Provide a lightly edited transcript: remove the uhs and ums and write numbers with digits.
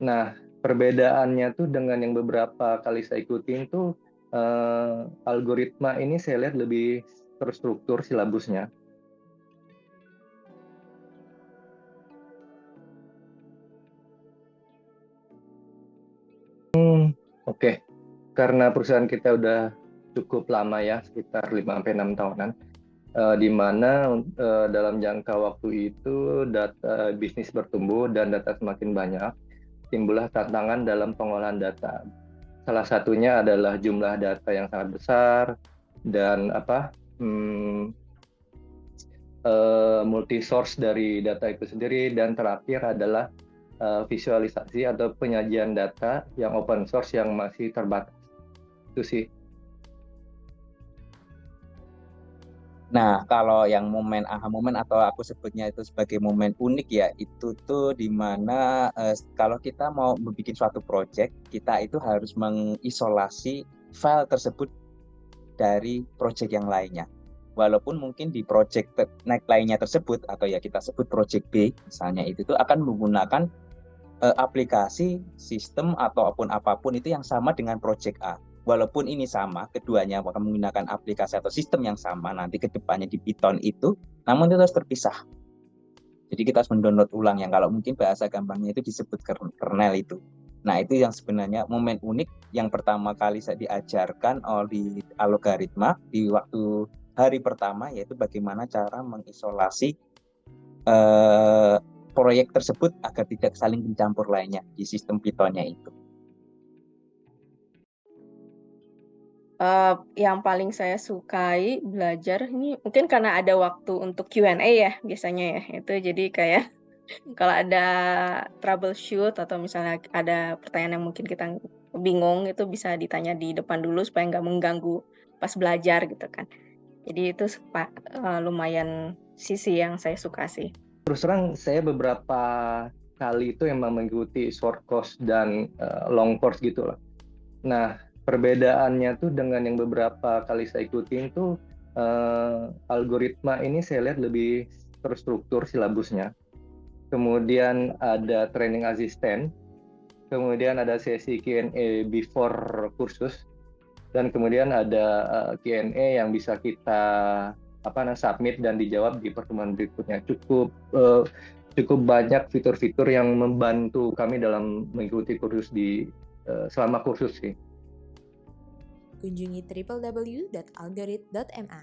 Nah, perbedaannya tuh dengan yang beberapa kali saya ikutin tuh, algoritma ini saya lihat lebih terstruktur silabusnya. Oke, karena perusahaan kita udah cukup lama ya, sekitar 5 sampai 6 tahunan, di mana dalam jangka waktu itu data bisnis bertumbuh dan data semakin banyak, timbullah tantangan dalam pengolahan data. Salah satunya adalah jumlah data yang sangat besar dan multi source dari data itu sendiri, dan terakhir adalah visualisasi atau penyajian data yang open source yang masih terbatas. Itu sih. Nah, kalau yang momen aha momen atau aku sebutnya itu sebagai momen unik ya, itu tuh di mana kalau kita mau membuat suatu project, kita itu harus mengisolasi file tersebut dari project yang lainnya. Walaupun mungkin di project lainnya tersebut, atau ya kita sebut project B, misalnya itu tuh akan menggunakan aplikasi, sistem, ataupun apapun itu yang sama dengan project A. Walaupun ini sama, keduanya akan menggunakan aplikasi atau sistem yang sama nanti ke depannya di Python itu, namun itu harus terpisah. Jadi kita harus mendownload ulang, yang kalau mungkin bahasa gampangnya itu disebut kernel itu. Nah, itu yang sebenarnya momen unik yang pertama kali saya diajarkan oleh algoritma di waktu hari pertama, yaitu bagaimana cara mengisolasi eh, proyek tersebut agar tidak saling mencampur lainnya di sistem Python-nya itu. Yang paling saya sukai belajar ini mungkin karena ada waktu untuk Q&A ya biasanya ya. Itu jadi kayak kalau ada troubleshoot atau misalnya ada pertanyaan yang mungkin kita bingung, itu bisa ditanya di depan dulu supaya nggak mengganggu pas belajar gitu kan. Jadi itu lumayan sisi yang saya suka sih. Terus terang saya beberapa kali itu emang mengikuti short course dan long course gitu loh. Nah, perbedaannya tuh dengan yang beberapa kali saya ikutin tuh, algoritma ini saya lihat lebih terstruktur silabusnya. Kemudian ada training asisten, kemudian ada sesi Q&A before kursus, dan kemudian ada Q&A yang bisa kita submit dan dijawab di pertemuan berikutnya. Cukup banyak fitur-fitur yang membantu kami dalam mengikuti kursus selama kursus sih. Kunjungi www.algorit.ma